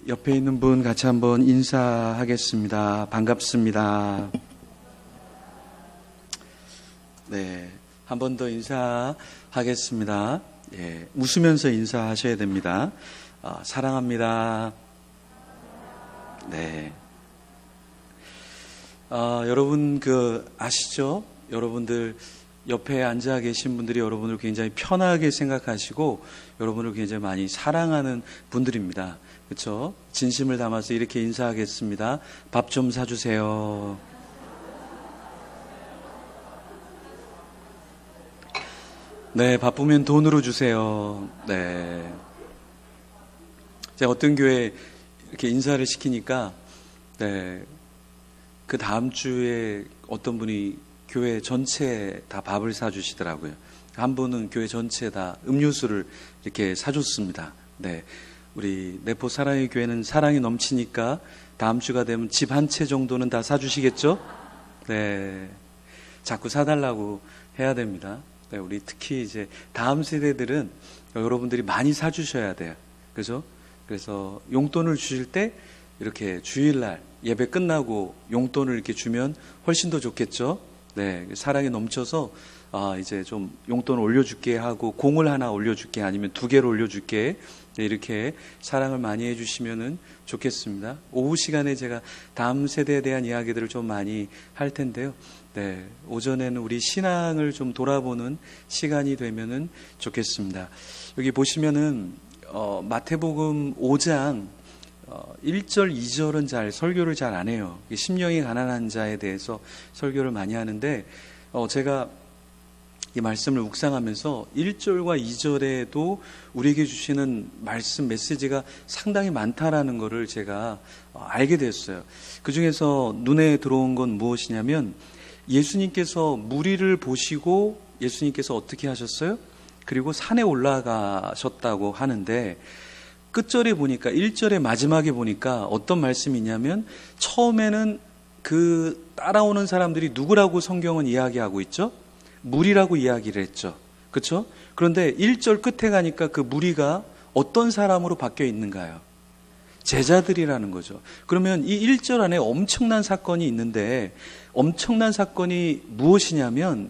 옆에 있는 분 같이 한번 인사하겠습니다. 반갑습니다. 네, 한 번 더 인사하겠습니다. 예, 웃으면서 인사하셔야 됩니다. 사랑합니다. 네. 여러분 아시죠? 여러분들 옆에 앉아 계신 분들이 여러분을 굉장히 편하게 생각하시고 여러분을 굉장히 많이 사랑하는 분들입니다. 그렇죠? 진심을 담아서 이렇게 인사하겠습니다. 밥 좀 사주세요. 네, 바쁘면 돈으로 주세요. 네. 제가 어떤 교회 이렇게 인사를 시키니까, 네, 그 다음 주에 어떤 분이 교회 전체에 다 밥을 사주시더라고요. 한 분은 교회 전체에 다 음료수를 이렇게 사줬습니다. 네. 우리 내포 사랑의 교회는 사랑이 넘치니까 다음 주가 되면 집 한 채 정도는 다 사주시겠죠? 네. 자꾸 사달라고 해야 됩니다. 네, 우리 특히 이제 다음 세대들은 여러분들이 많이 사주셔야 돼요. 그죠? 그래서 용돈을 주실 때 이렇게 주일날 예배 끝나고 용돈을 이렇게 주면 훨씬 더 좋겠죠? 네. 사랑이 넘쳐서 이제 좀 용돈 올려줄게 하고 공을 하나 올려줄게 아니면 2개를 올려줄게. 네, 이렇게 사랑을 많이 해주시면은 좋겠습니다. 오후 시간에 제가 다음 세대에 대한 이야기들을 좀 많이 할 텐데요. 네, 오전에는 우리 신앙을 좀 돌아보는 시간이 되면은 좋겠습니다. 여기 보시면은 마태복음 5장 1절, 2절은 설교를 잘 안 해요. 심령이 가난한 자에 대해서 설교를 많이 하는데 제가 이 말씀을 묵상하면서 1절과 2절에도 우리에게 주시는 말씀 메시지가 상당히 많다라는 것을 제가 알게 됐어요. 그 중에서 눈에 들어온 건 무엇이냐면 예수님께서 무리를 보시고 예수님께서 어떻게 하셨어요? 그리고 산에 올라가셨다고 하는데 끝절에 보니까 1절의 마지막에 보니까 어떤 말씀이 있냐면 처음에는 그 따라오는 사람들이 누구라고 성경은 이야기하고 있죠? 무리라고 이야기를 했죠. 그렇죠? 그런데 1절 끝에 가니까 그 무리가 어떤 사람으로 바뀌어 있는가요? 제자들이라는 거죠. 그러면 이 1절 안에 엄청난 사건이 있는데 엄청난 사건이 무엇이냐면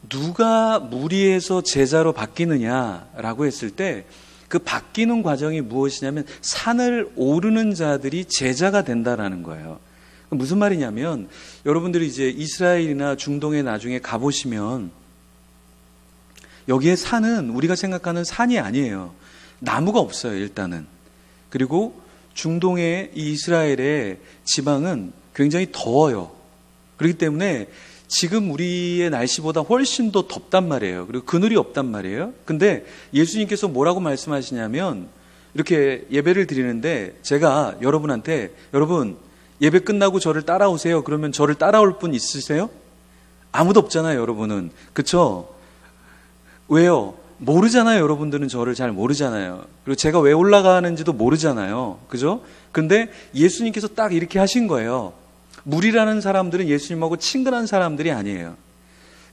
누가 무리에서 제자로 바뀌느냐라고 했을 때 그 바뀌는 과정이 무엇이냐면 산을 오르는 자들이 제자가 된다라는 거예요. 무슨 말이냐면 여러분들이 이제 이스라엘이나 중동에 나중에 가보시면 여기에 산은 우리가 생각하는 산이 아니에요. 나무가 없어요, 일단은. 그리고 중동의 이 이스라엘의 지방은 굉장히 더워요. 그렇기 때문에 지금 우리의 날씨보다 훨씬 더 덥단 말이에요. 그리고 그늘이 없단 말이에요. 근데 예수님께서 뭐라고 말씀하시냐면 이렇게 예배를 드리는데 제가 여러분한테 여러분 예배 끝나고 저를 따라오세요. 그러면 저를 따라올 분 있으세요? 아무도 없잖아요, 여러분은. 그쵸? 왜요? 모르잖아요, 여러분들은 저를 잘 모르잖아요. 그리고 제가 왜 올라가는지도 모르잖아요. 그죠? 근데 예수님께서 딱 이렇게 하신 거예요. 무리라는 사람들은 예수님하고 친근한 사람들이 아니에요.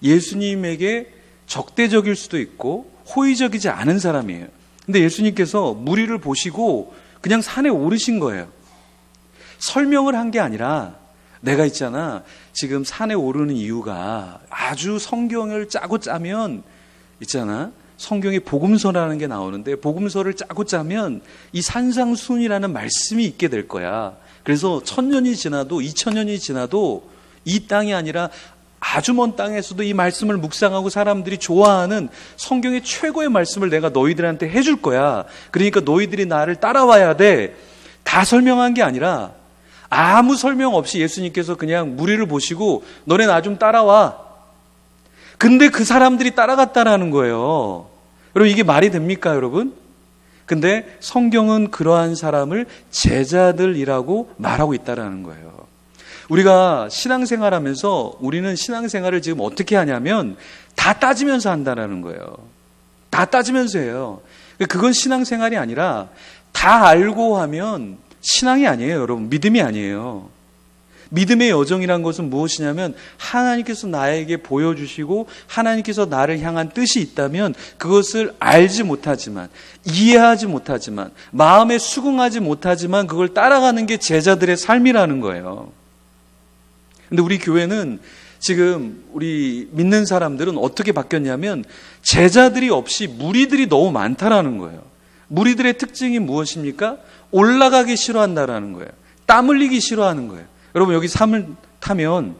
예수님에게 적대적일 수도 있고 호의적이지 않은 사람이에요. 근데 예수님께서 무리를 보시고 그냥 산에 오르신 거예요. 설명을 한 게 아니라 내가 있잖아 지금 산에 오르는 이유가 아주 성경을 짜고 짜면 있잖아 성경에 복음서라는 게 나오는데 복음서를 짜고 짜면 이 산상순이라는 말씀이 있게 될 거야. 그래서 1000년이 지나도 2000년이 지나도 이 땅이 아니라 아주 먼 땅에서도 이 말씀을 묵상하고 사람들이 좋아하는 성경의 최고의 말씀을 내가 너희들한테 해줄 거야. 그러니까 너희들이 나를 따라와야 돼. 다 설명한 게 아니라 아무 설명 없이 예수님께서 그냥 무리를 보시고 너네 나 좀 따라와. 근데 그 사람들이 따라갔다라는 거예요. 여러분 이게 말이 됩니까, 여러분? 근데 성경은 그러한 사람을 제자들이라고 말하고 있다라는 거예요. 우리가 신앙생활하면서 우리는 신앙생활을 지금 어떻게 하냐면 다 따지면서 한다라는 거예요. 다 따지면서 해요. 그건 신앙생활이 아니라 다 알고 하면 신앙이 아니에요, 여러분. 믿음이 아니에요. 믿음의 여정이란 것은 무엇이냐면 하나님께서 나에게 보여주시고 하나님께서 나를 향한 뜻이 있다면 그것을 알지 못하지만, 이해하지 못하지만, 마음에 수긍하지 못하지만 그걸 따라가는 게 제자들의 삶이라는 거예요. 근데 우리 교회는 지금 우리 믿는 사람들은 어떻게 바뀌었냐면 제자들이 없이 무리들이 너무 많다라는 거예요. 무리들의 특징이 무엇입니까? 올라가기 싫어한다라는 거예요. 땀 흘리기 싫어하는 거예요. 여러분, 여기 산을 타면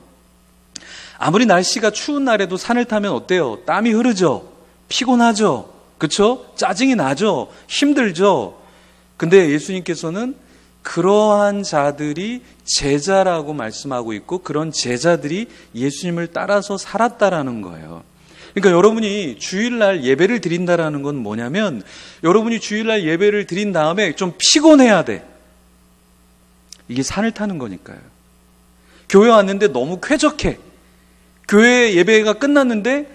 아무리 날씨가 추운 날에도 산을 타면 어때요? 땀이 흐르죠? 피곤하죠? 그렇죠? 짜증이 나죠? 힘들죠? 근데 예수님께서는 그러한 자들이 제자라고 말씀하고 있고 그런 제자들이 예수님을 따라서 살았다라는 거예요. 그러니까 여러분이 주일날 예배를 드린다라는 건 뭐냐면 여러분이 주일날 예배를 드린 다음에 좀 피곤해야 돼. 이게 산을 타는 거니까요. 교회 왔는데 너무 쾌적해. 교회 예배가 끝났는데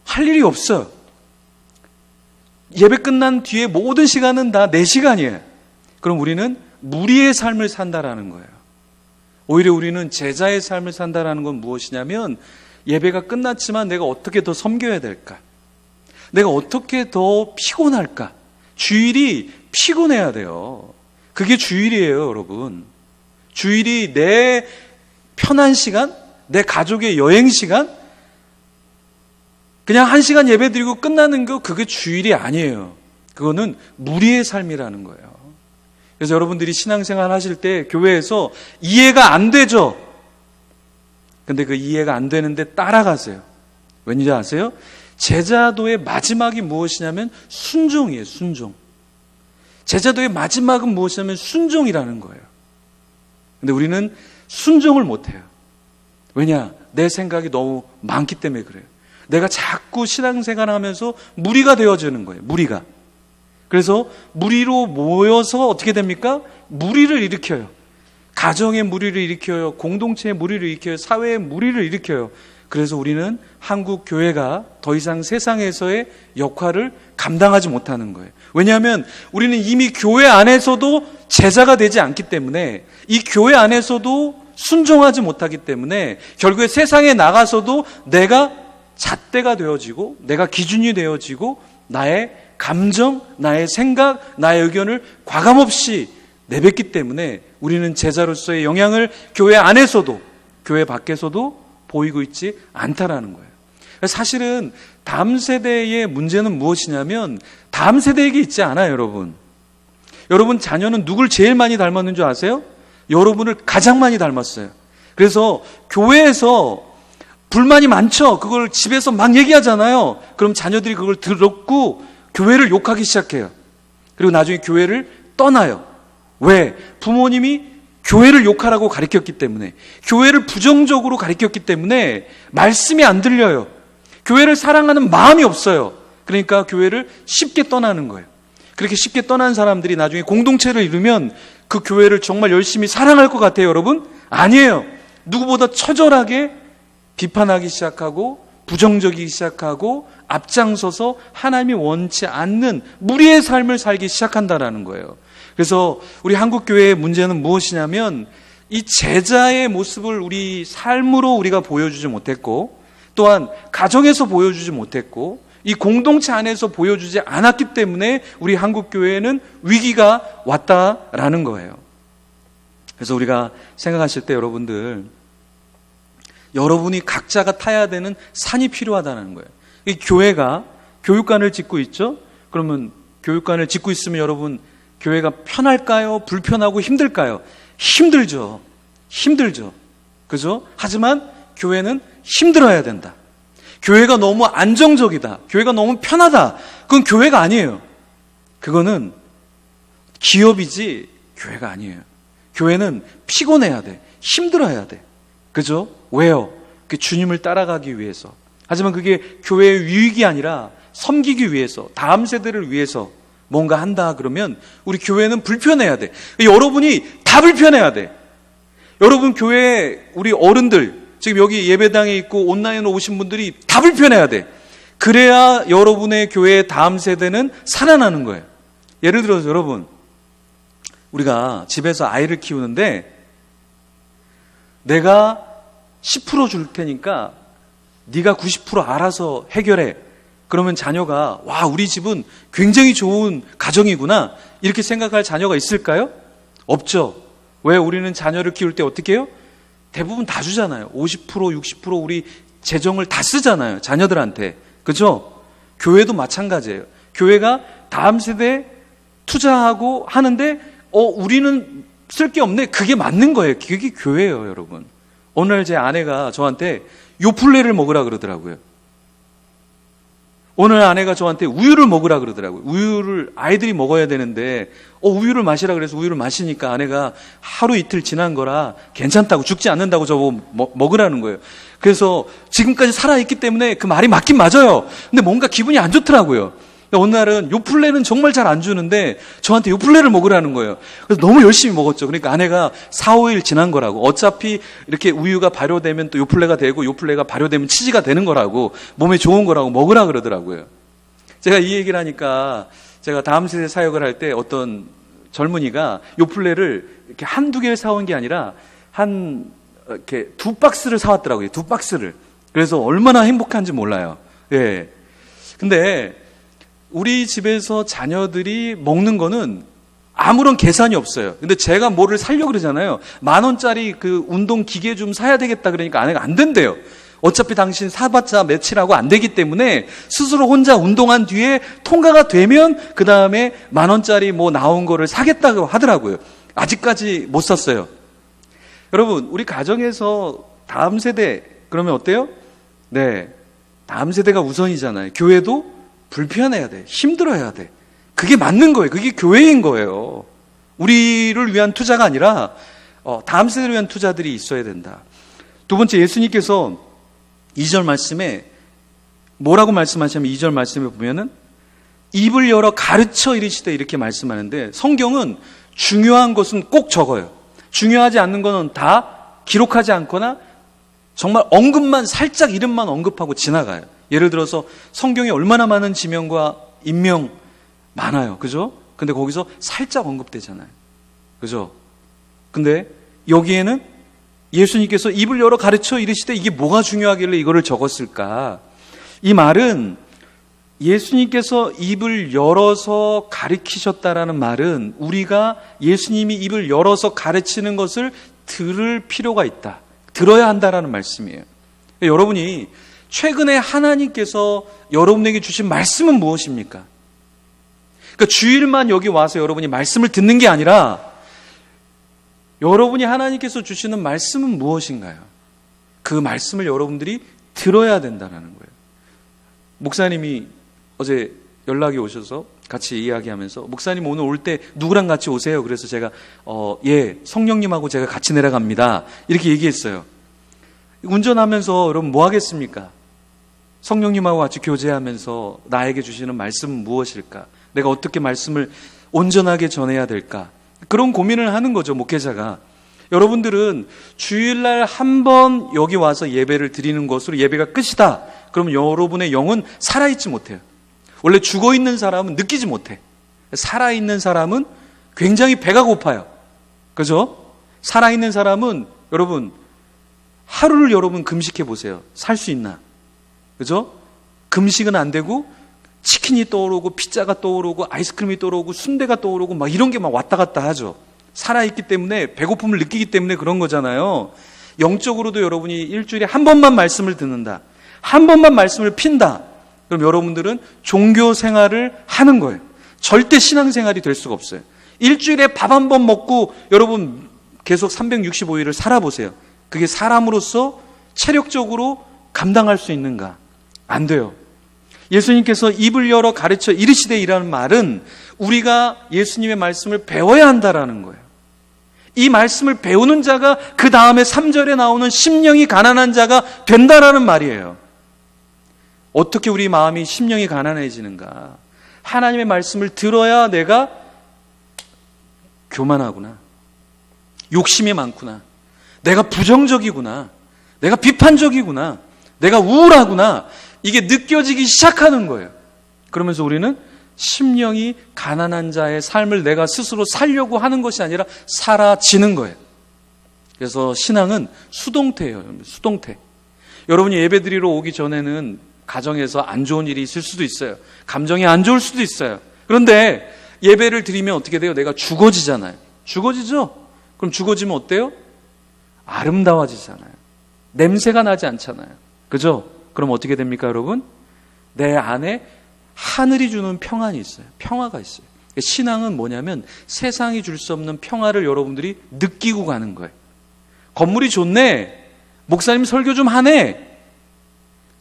할 일이 없어요. 예배 끝난 뒤에 모든 시간은 다 내 시간이에요. 그럼 우리는 무리의 삶을 산다라는 거예요. 오히려 우리는 제자의 삶을 산다라는 건 무엇이냐면 예배가 끝났지만 내가 어떻게 더 섬겨야 될까? 내가 어떻게 더 피곤할까? 주일이 피곤해야 돼요. 그게 주일이에요, 여러분. 주일이 내 편한 시간, 내 가족의 여행 시간, 그냥 1시간 예배 드리고 끝나는 거 그게 주일이 아니에요. 그거는 무리의 삶이라는 거예요. 그래서 여러분들이 신앙생활 하실 때 교회에서 이해가 안 되죠? 근데 그 이해가 안 되는데 따라가세요. 왠지 아세요? 제자도의 마지막이 무엇이냐면 순종이에요, 순종. 제자도의 마지막은 무엇이냐면 순종이라는 거예요. 근데 우리는 순종을 못해요. 왜냐? 내 생각이 너무 많기 때문에 그래요. 내가 자꾸 신앙생활 하면서 무리가 되어지는 거예요, 무리가. 그래서 무리로 모여서 어떻게 됩니까? 무리를 일으켜요. 가정의 무리를 일으켜요. 공동체의 무리를 일으켜요. 사회의 무리를 일으켜요. 그래서 우리는 한국 교회가 더 이상 세상에서의 역할을 감당하지 못하는 거예요. 왜냐하면 우리는 이미 교회 안에서도 제자가 되지 않기 때문에 이 교회 안에서도 순종하지 못하기 때문에 결국에 세상에 나가서도 내가 잣대가 되어지고 내가 기준이 되어지고 나의 감정, 나의 생각, 나의 의견을 과감없이 내뱉기 때문에 우리는 제자로서의 영향을 교회 안에서도 교회 밖에서도 보이고 있지 않다라는 거예요. 사실은 다음 세대의 문제는 무엇이냐면 다음 세대에게 있지 않아요, 여러분. 여러분 자녀는 누굴 제일 많이 닮았는 줄 아세요? 여러분을 가장 많이 닮았어요. 그래서 교회에서 불만이 많죠. 그걸 집에서 막 얘기하잖아요. 그럼 자녀들이 그걸 듣고 교회를 욕하기 시작해요. 그리고 나중에 교회를 떠나요. 왜? 부모님이 교회를 욕하라고 가르쳤기 때문에, 교회를 부정적으로 가르쳤기 때문에 말씀이 안 들려요. 교회를 사랑하는 마음이 없어요. 그러니까 교회를 쉽게 떠나는 거예요. 그렇게 쉽게 떠난 사람들이 나중에 공동체를 이루면 그 교회를 정말 열심히 사랑할 것 같아요, 여러분? 아니에요. 누구보다 처절하게 비판하기 시작하고 부정적이기 시작하고 앞장서서 하나님이 원치 않는 무리의 삶을 살기 시작한다라는 거예요. 그래서 우리 한국교회의 문제는 무엇이냐면 이 제자의 모습을 우리 삶으로 우리가 보여주지 못했고 또한 가정에서 보여주지 못했고 이 공동체 안에서 보여주지 않았기 때문에 우리 한국교회에는 위기가 왔다라는 거예요. 그래서 우리가 생각하실 때 여러분이 각자가 타야 되는 산이 필요하다는 거예요. 이 교회가 교육관을 짓고 있죠? 그러면 교육관을 짓고 있으면 여러분 교회가 편할까요? 불편하고 힘들까요? 힘들죠. 그죠? 하지만 교회는 힘들어야 된다. 교회가 너무 안정적이다. 교회가 너무 편하다. 그건 교회가 아니에요. 그거는 기업이지 교회가 아니에요. 교회는 피곤해야 돼. 힘들어야 돼. 그죠? 왜요? 그 주님을 따라가기 위해서. 하지만 그게 교회의 유익이 아니라 섬기기 위해서, 다음 세대를 위해서 뭔가 한다 그러면 우리 교회는 불편해야 돼. 여러분이 다 불편해야 돼. 여러분 교회 우리 어른들 지금 여기 예배당에 있고 온라인으로 오신 분들이 다 불편해야 돼. 그래야 여러분의 교회의 다음 세대는 살아나는 거예요. 예를 들어서 여러분 우리가 집에서 아이를 키우는데 내가 10% 줄 테니까 네가 90% 알아서 해결해. 그러면 자녀가 와, 우리 집은 굉장히 좋은 가정이구나 이렇게 생각할 자녀가 있을까요? 없죠. 왜? 우리는 자녀를 키울 때 어떻게 해요? 대부분 다 주잖아요. 50%, 60% 우리 재정을 다 쓰잖아요. 자녀들한테. 그죠? 교회도 마찬가지예요. 교회가 다음 세대에 투자하고 하는데 우리는 쓸 게 없네. 그게 맞는 거예요. 그게 교회예요, 여러분. 오늘 제 아내가 저한테 요플레를 먹으라 그러더라고요. 오늘 아내가 저한테 우유를 먹으라 그러더라고요. 우유를 아이들이 먹어야 되는데 우유를 마시라 그래서 우유를 마시니까 아내가 하루 이틀 지난 거라 괜찮다고, 죽지 않는다고 저보고 먹으라는 거예요. 그래서 지금까지 살아있기 때문에 그 말이 맞긴 맞아요. 근데 뭔가 기분이 안 좋더라고요. 어느 날은 요플레는 정말 잘 안 주는데 저한테 요플레를 먹으라는 거예요. 그래서 너무 열심히 먹었죠. 그러니까 아내가 4, 5일 지난 거라고. 어차피 이렇게 우유가 발효되면 또 요플레가 되고 요플레가 발효되면 치즈가 되는 거라고, 몸에 좋은 거라고 먹으라 그러더라고요. 제가 이 얘기를 하니까 제가 다음 세대 사역을 할 때 어떤 젊은이가 요플레를 이렇게 한두 개를 사온 게 아니라 이렇게 2박스를 사왔더라고요. 2박스를. 그래서 얼마나 행복한지 몰라요. 예. 근데 우리 집에서 자녀들이 먹는 거는 아무런 계산이 없어요. 근데 제가 뭐를 사려고 그러잖아요. 10,000원짜리 그 운동 기계 좀 사야 되겠다 그러니까 아내가 안 된대요. 어차피 당신 사봤자 며칠하고 안 되기 때문에 스스로 혼자 운동한 뒤에 통과가 되면 그 다음에 10,000원짜리 뭐 나온 거를 사겠다고 하더라고요. 아직까지 못 샀어요. 여러분, 우리 가정에서 다음 세대 그러면 어때요? 네, 다음 세대가 우선이잖아요. 교회도 불편해야 돼. 힘들어야 돼. 그게 맞는 거예요. 그게 교회인 거예요. 우리를 위한 투자가 아니라 다음 세대를 위한 투자들이 있어야 된다. 두 번째, 예수님께서 2절 말씀에 뭐라고 말씀하시냐면 2절 말씀에 보면은 입을 열어 가르쳐 이르시되 이렇게 말씀하는데, 성경은 중요한 것은 꼭 적어요. 중요하지 않는 거는 다 기록하지 않거나 정말 언급만, 살짝 이름만 언급하고 지나가요. 예를 들어서 성경에 얼마나 많은 지명과 인명 많아요. 그죠? 근데 거기서 살짝 언급되잖아요. 그죠? 근데 여기에는 예수님께서 입을 열어 가르쳐 이르시되 이게 뭐가 중요하길래 이거를 적었을까? 이 말은 예수님께서 입을 열어서 가르치셨다라는 말은 우리가 예수님이 입을 열어서 가르치는 것을 들을 필요가 있다. 들어야 한다라는 말씀이에요. 여러분이 최근에 하나님께서 여러분에게 주신 말씀은 무엇입니까? 그러니까 주일만 여기 와서 여러분이 말씀을 듣는 게 아니라 여러분이 하나님께서 주시는 말씀은 무엇인가요? 그 말씀을 여러분들이 들어야 된다는 거예요. 목사님이 어제 연락이 오셔서 같이 이야기하면서 목사님 오늘 올 때 누구랑 같이 오세요? 그래서 제가 예, 성령님하고 제가 같이 내려갑니다. 이렇게 얘기했어요. 운전하면서 여러분 뭐 하겠습니까? 성령님하고 같이 교제하면서 나에게 주시는 말씀은 무엇일까? 내가 어떻게 말씀을 온전하게 전해야 될까? 그런 고민을 하는 거죠, 목회자가. 여러분들은 주일날 한 번 여기 와서 예배를 드리는 것으로 예배가 끝이다. 그러면 여러분의 영은 살아있지 못해요. 원래 죽어있는 사람은 느끼지 못해. 살아있는 사람은 굉장히 배가 고파요. 그죠? 살아있는 사람은 여러분 하루를 여러분 금식해 보세요. 살 수 있나? 그죠? 금식은 안 되고 치킨이 떠오르고 피자가 떠오르고 아이스크림이 떠오르고 순대가 떠오르고 막 이런 게 막 왔다 갔다 하죠. 살아있기 때문에 배고픔을 느끼기 때문에 그런 거잖아요. 영적으로도 여러분이 일주일에 한 번만 말씀을 듣는다. 한 번만 말씀을 핀다. 그럼 여러분들은 종교 생활을 하는 거예요. 절대 신앙생활이 될 수가 없어요. 일주일에 밥 한 번 먹고 여러분 계속 365일을 살아보세요. 그게 사람으로서 체력적으로 감당할 수 있는가? 안 돼요. 예수님께서 입을 열어 가르쳐 이르시되 이라는 말은 우리가 예수님의 말씀을 배워야 한다라는 거예요. 이 말씀을 배우는 자가 그 다음에 3절에 나오는 심령이 가난한 자가 된다라는 말이에요. 어떻게 우리 마음이 심령이 가난해지는가? 하나님의 말씀을 들어야 내가 교만하구나, 욕심이 많구나, 내가 부정적이구나, 내가 비판적이구나, 내가 우울하구나, 이게 느껴지기 시작하는 거예요. 그러면서 우리는 심령이 가난한 자의 삶을 내가 스스로 살려고 하는 것이 아니라 사라지는 거예요. 그래서 신앙은 수동태예요. 수동태. 여러분이 예배드리러 오기 전에는 가정에서 안 좋은 일이 있을 수도 있어요. 감정이 안 좋을 수도 있어요. 그런데 예배를 드리면 어떻게 돼요? 내가 죽어지잖아요. 죽어지죠? 그럼 죽어지면 어때요? 아름다워지잖아요. 냄새가 나지 않잖아요. 그죠? 그럼 어떻게 됩니까, 여러분? 내 안에 하늘이 주는 평안이 있어요. 평화가 있어요. 신앙은 뭐냐면 세상이 줄 수 없는 평화를 여러분들이 느끼고 가는 거예요. 건물이 좋네. 목사님 설교 좀 하네.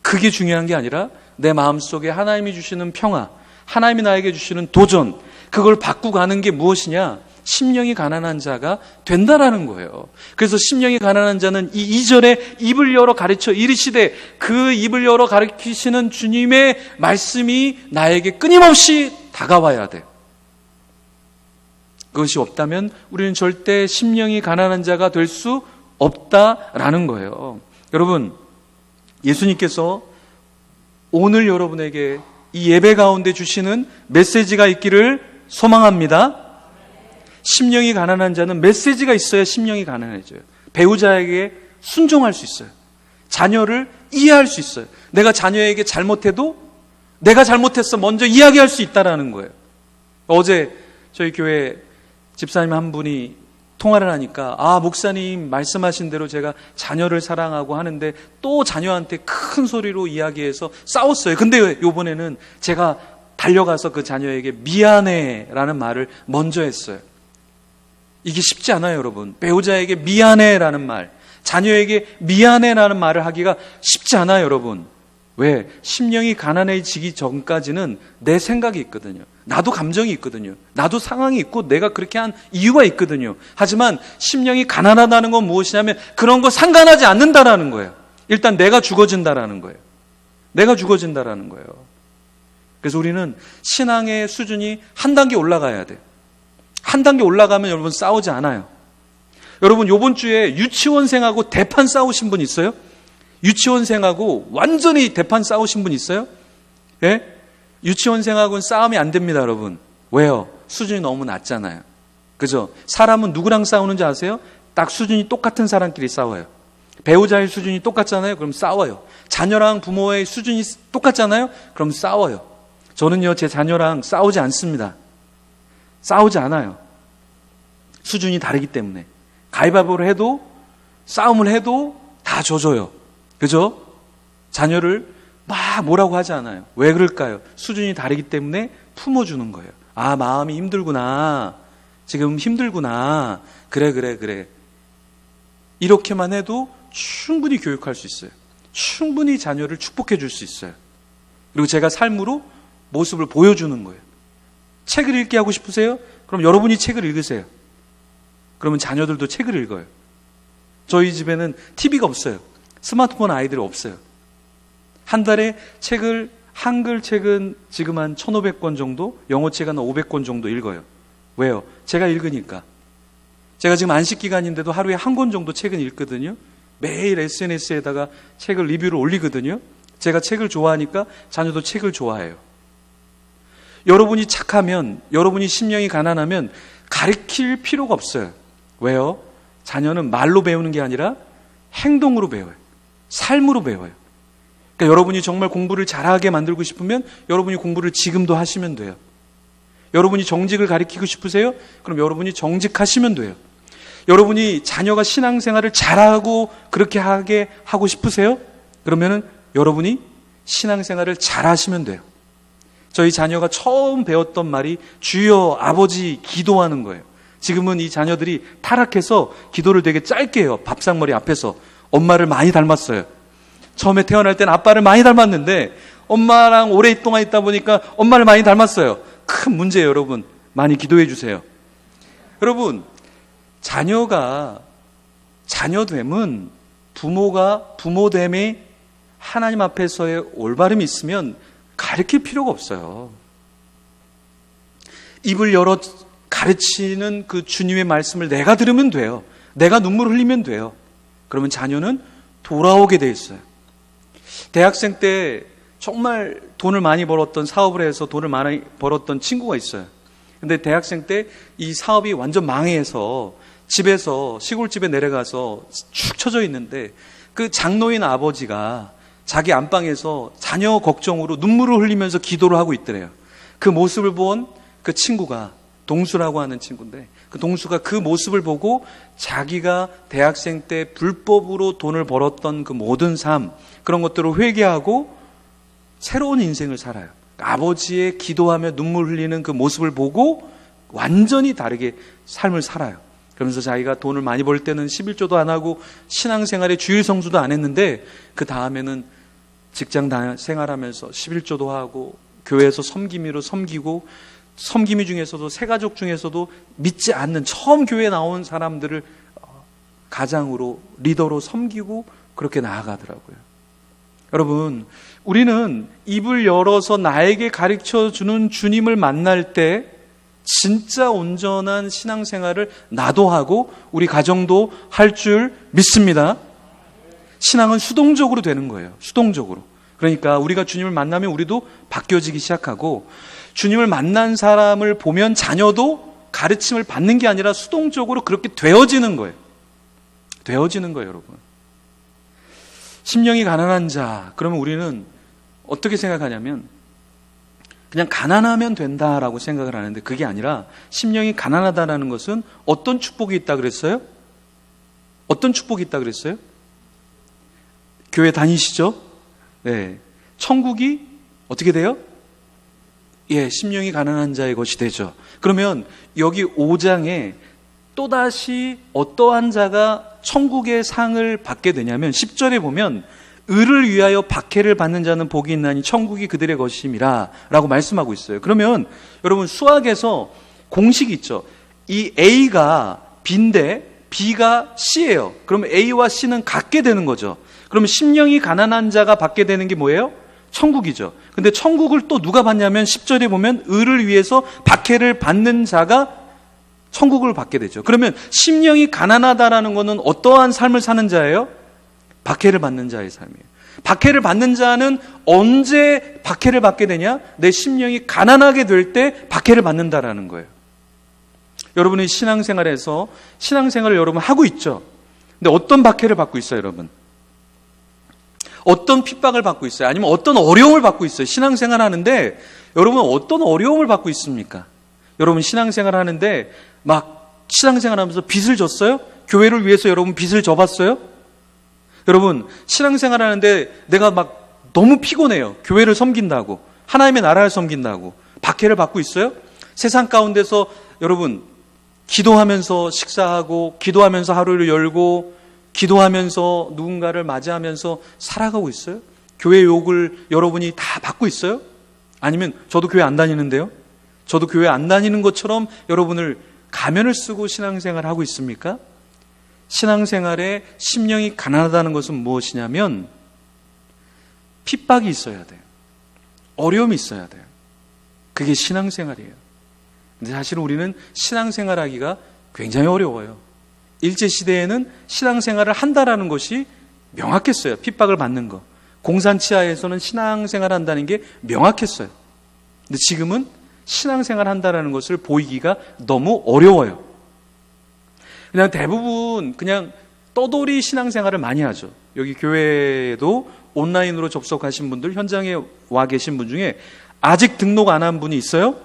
그게 중요한 게 아니라 내 마음속에 하나님이 주시는 평화, 하나님이 나에게 주시는 도전, 그걸 받고 가는 게 무엇이냐? 심령이 가난한 자가 된다라는 거예요. 그래서 심령이 가난한 자는 이 2절에 입을 열어 가르쳐 이르시되, 그 입을 열어 가르치시는 주님의 말씀이 나에게 끊임없이 다가와야 돼. 그것이 없다면 우리는 절대 심령이 가난한 자가 될 수 없다라는 거예요. 여러분, 예수님께서 오늘 여러분에게 이 예배 가운데 주시는 메시지가 있기를 소망합니다. 심령이 가난한 자는 메시지가 있어야 심령이 가난해져요. 배우자에게 순종할 수 있어요. 자녀를 이해할 수 있어요. 내가 자녀에게 잘못해도 내가 잘못했어 먼저 이야기할 수 있다라는 거예요. 어제 저희 교회 집사님 한 분이 통화를 하니까, 목사님 말씀하신 대로 제가 자녀를 사랑하고 하는데 또 자녀한테 큰 소리로 이야기해서 싸웠어요. 근데 이번에는 제가 달려가서 그 자녀에게 미안해 라는 말을 먼저 했어요. 이게 쉽지 않아요, 여러분. 배우자에게 미안해 라는 말, 자녀에게 미안해 라는 말을 하기가 쉽지 않아요, 여러분. 왜? 심령이 가난해지기 전까지는 내 생각이 있거든요. 나도 감정이 있거든요. 나도 상황이 있고 내가 그렇게 한 이유가 있거든요. 하지만 심령이 가난하다는 건 무엇이냐면 그런 거 상관하지 않는다라는 거예요. 일단 내가 죽어진다라는 거예요. 내가 죽어진다라는 거예요. 그래서 우리는 신앙의 수준이 한 단계 올라가야 돼요. 한 단계 올라가면 여러분 싸우지 않아요. 여러분, 이번 주에 유치원생하고 대판 싸우신 분 있어요? 유치원생하고 완전히 대판 싸우신 분 있어요? 예? 유치원생하고는 싸움이 안 됩니다, 여러분. 왜요? 수준이 너무 낮잖아요. 그죠? 사람은 누구랑 싸우는지 아세요? 딱 수준이 똑같은 사람끼리 싸워요. 배우자의 수준이 똑같잖아요? 그럼 싸워요. 자녀랑 부모의 수준이 똑같잖아요? 그럼 싸워요. 저는요, 제 자녀랑 싸우지 않습니다. 싸우지 않아요. 수준이 다르기 때문에. 가위바위보를 해도, 싸움을 해도 다 져줘요. 그죠? 자녀를 막 뭐라고 하지 않아요. 왜 그럴까요? 수준이 다르기 때문에 품어주는 거예요. 마음이 힘들구나. 지금 힘들구나. 그래. 이렇게만 해도 충분히 교육할 수 있어요. 충분히 자녀를 축복해 줄 수 있어요. 그리고 제가 삶으로 모습을 보여주는 거예요. 책을 읽게 하고 싶으세요? 그럼 여러분이 책을 읽으세요. 그러면 자녀들도 책을 읽어요. 저희 집에는 TV가 없어요. 스마트폰 아이들이 없어요. 한 달에 책을, 한글 책은 지금 한 1,500권 정도, 영어 책은 한 500권 정도 읽어요. 왜요? 제가 읽으니까. 제가 지금 안식기간인데도 하루에 한 권 정도 책은 읽거든요. 매일 SNS에다가 책을 리뷰를 올리거든요. 제가 책을 좋아하니까 자녀도 책을 좋아해요. 여러분이 착하면, 여러분이 심령이 가난하면 가르칠 필요가 없어요. 왜요? 자녀는 말로 배우는 게 아니라 행동으로 배워요. 삶으로 배워요. 그러니까 여러분이 정말 공부를 잘하게 만들고 싶으면 여러분이 공부를 지금도 하시면 돼요. 여러분이 정직을 가르치고 싶으세요? 그럼 여러분이 정직하시면 돼요. 여러분이 자녀가 신앙생활을 잘하고 그렇게 하게 하고 싶으세요? 그러면은 여러분이 신앙생활을 잘하시면 돼요. 저희 자녀가 처음 배웠던 말이 주여 아버지 기도하는 거예요. 지금은 이 자녀들이 타락해서 기도를 되게 짧게 해요. 밥상머리 앞에서. 엄마를 많이 닮았어요. 처음에 태어날 때는 아빠를 많이 닮았는데 엄마랑 오랫동안 있다 보니까 엄마를 많이 닮았어요. 큰 문제예요, 여러분. 많이 기도해 주세요. 여러분, 자녀가 자녀됨은 부모가 부모됨에 하나님 앞에서의 올바름이 있으면 가르칠 필요가 없어요. 입을 열어 가르치는 그 주님의 말씀을 내가 들으면 돼요. 내가 눈물을 흘리면 돼요. 그러면 자녀는 돌아오게 돼 있어요. 대학생 때 정말 돈을 많이 벌었던, 사업을 해서 돈을 많이 벌었던 친구가 있어요. 근데 대학생 때 이 사업이 완전 망해서 집에서 시골집에 내려가서 축 처져 있는데 그 장로인 아버지가 자기 안방에서 자녀 걱정으로 눈물을 흘리면서 기도를 하고 있더래요. 그 모습을 본 그 친구가, 동수라고 하는 친구인데, 그 동수가 그 모습을 보고 자기가 대학생 때 불법으로 돈을 벌었던 그 모든 삶, 그런 것들을 회개하고 새로운 인생을 살아요. 아버지의 기도하며 눈물 흘리는 그 모습을 보고 완전히 다르게 삶을 살아요. 그러면서 자기가 돈을 많이 벌 때는 11조도 안 하고 신앙생활에 주일 성수도 안 했는데, 그 다음에는 직장 생활하면서 11조도 하고 교회에서 섬김이로 섬기고, 섬김이 중에서도 새가족 중에서도 믿지 않는 처음 교회에 나온 사람들을 가장으로 리더로 섬기고 그렇게 나아가더라고요. 여러분, 우리는 입을 열어서 나에게 가르쳐주는 주님을 만날 때 진짜 온전한 신앙생활을 나도 하고 우리 가정도 할 줄 믿습니다. 신앙은 수동적으로 되는 거예요. 수동적으로. 그러니까 우리가 주님을 만나면 우리도 바뀌어지기 시작하고, 주님을 만난 사람을 보면 자녀도 가르침을 받는 게 아니라 수동적으로 그렇게 되어지는 거예요. 되어지는 거예요, 여러분. 심령이 가난한 자, 그러면 우리는 어떻게 생각하냐면 그냥 가난하면 된다라고 생각을 하는데, 그게 아니라 심령이 가난하다라는 것은 어떤 축복이 있다 그랬어요? 어떤 축복이 있다 그랬어요? 교회 다니시죠? 네. 천국이 어떻게 돼요? 예, 심령이 가난한 자의 것이 되죠. 그러면 여기 5장에 또다시 어떠한 자가 천국의 상을 받게 되냐면 10절에 보면 의를 위하여 박해를 받는 자는 복이 있나니 천국이 그들의 것임이라 라고 말씀하고 있어요. 그러면 여러분, 수학에서 공식이 있죠. 이 A가 B인데 B가 C예요. 그러면 A와 C는 같게 되는 거죠. 그러면 심령이 가난한 자가 받게 되는 게 뭐예요? 천국이죠. 근데 천국을 또 누가 받냐면 10절에 보면 의를 위해서 박해를 받는 자가 천국을 받게 되죠. 그러면 심령이 가난하다라는 것은 어떠한 삶을 사는 자예요? 박해를 받는 자의 삶이에요. 박해를 받는 자는 언제 박해를 받게 되냐? 내 심령이 가난하게 될 때 박해를 받는다라는 거예요. 여러분의 신앙생활에서 신앙생활을 여러분 하고 있죠. 근데 어떤 박해를 받고 있어요, 여러분? 어떤 핍박을 받고 있어요? 아니면 어떤 어려움을 받고 있어요? 신앙생활 하는데 여러분 어떤 어려움을 받고 있습니까? 여러분 신앙생활 하는데 막 신앙생활 하면서 빚을 졌어요? 교회를 위해서 여러분 빚을 져봤어요? 여러분 신앙생활 하는데 내가 막 너무 피곤해요. 교회를 섬긴다고, 하나님의 나라를 섬긴다고 박해를 받고 있어요? 세상 가운데서 여러분 기도하면서 식사하고, 기도하면서 하루를 열고, 기도하면서 누군가를 맞이하면서 살아가고 있어요? 교회 욕을 여러분이 다 받고 있어요? 아니면 저도 교회 안 다니는데요? 저도 교회 안 다니는 것처럼 여러분을 가면을 쓰고 신앙생활을 하고 있습니까? 신앙생활에 심령이 가난하다는 것은 무엇이냐면 핍박이 있어야 돼요. 어려움이 있어야 돼요. 그게 신앙생활이에요. 근데 사실 우리는 신앙생활하기가 굉장히 어려워요. 일제시대에는 신앙생활을 한다라는 것이 명확했어요. 핍박을 받는 거. 공산치하에서는 신앙생활 한다는 게 명확했어요. 근데 지금은 신앙생활 한다라는 것을 보이기가 너무 어려워요. 그냥 대부분 그냥 떠돌이 신앙생활을 많이 하죠. 여기 교회에도 온라인으로 접속하신 분들, 현장에 와 계신 분 중에 아직 등록 안 한 분이 있어요?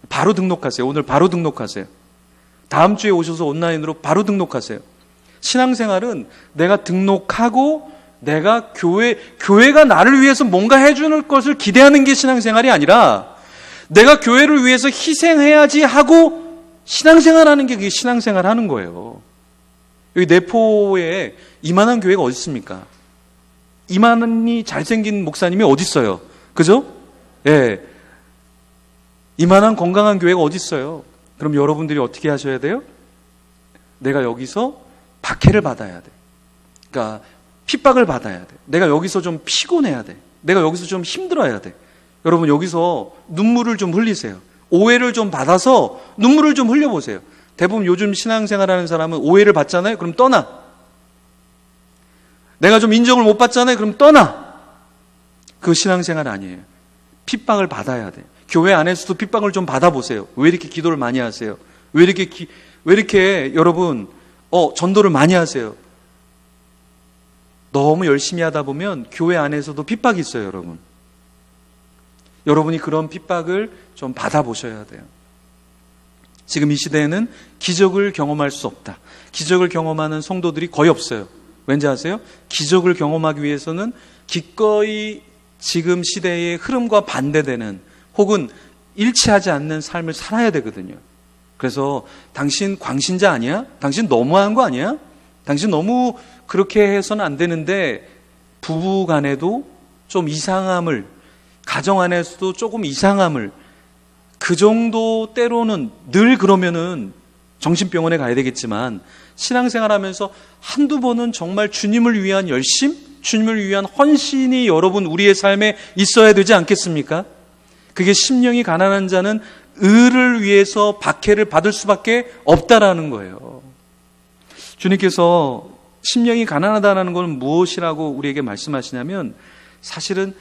바로 등록하세요. 오늘 바로 등록하세요. 다음 주에 오셔서 온라인으로 바로 등록하세요. 신앙생활은 내가 등록하고 내가 교회가 나를 위해서 뭔가 해주는 것을 기대하는 게 신앙생활이 아니라 내가 교회를 위해서 희생해야지 하고 신앙생활하는 게 그게 신앙생활 하는 거예요. 여기 내포에 이만한 교회가 어디 있습니까? 이만한이 잘생긴 목사님이 어디 있어요? 그죠? 예. 이만한 건강한 교회가 어디 있어요? 그럼 여러분들이 어떻게 하셔야 돼요? 내가 여기서 박해를 받아야 돼. 그러니까 핍박을 받아야 돼. 내가 여기서 좀 피곤해야 돼. 내가 여기서 좀 힘들어야 돼. 여러분 여기서 눈물을 좀 흘리세요. 오해를 좀 받아서 눈물을 좀 흘려보세요. 대부분 요즘 신앙생활하는 사람은 오해를 받잖아요. 그럼 떠나. 내가 좀 인정을 못 받잖아요. 그럼 떠나. 그 신앙생활 아니에요. 핍박을 받아야 돼. 교회 안에서도 핍박을 좀 받아보세요. 왜 이렇게 기도를 많이 하세요? 왜 이렇게 여러분 전도를 많이 하세요? 너무 열심히 하다 보면 교회 안에서도 핍박이 있어요, 여러분. 여러분이 그런 핍박을 좀 받아보셔야 돼요. 지금 이 시대에는 기적을 경험할 수 없다. 기적을 경험하는 성도들이 거의 없어요. 왠지 아세요? 기적을 경험하기 위해서는 기꺼이 지금 시대의 흐름과 반대되는 혹은 일치하지 않는 삶을 살아야 되거든요. 그래서 당신 광신자 아니야? 당신 너무한 거 아니야? 당신 너무 그렇게 해서는 안 되는데 부부 간에도 좀 이상함을, 가정 안에서도 조금 이상함을, 그 정도 때로는 늘 그러면은 정신병원에 가야 되겠지만 신앙생활 하면서 한두 번은 정말 주님을 위한 열심, 주님을 위한 헌신이 여러분 우리의 삶에 있어야 되지 않겠습니까? 그게 심령이 가난한 자는 의를 위해서 박해를 받을 수밖에 없다라는 거예요. 주님께서 심령이 가난하다는 건 무엇이라고 우리에게 말씀하시냐면 사실은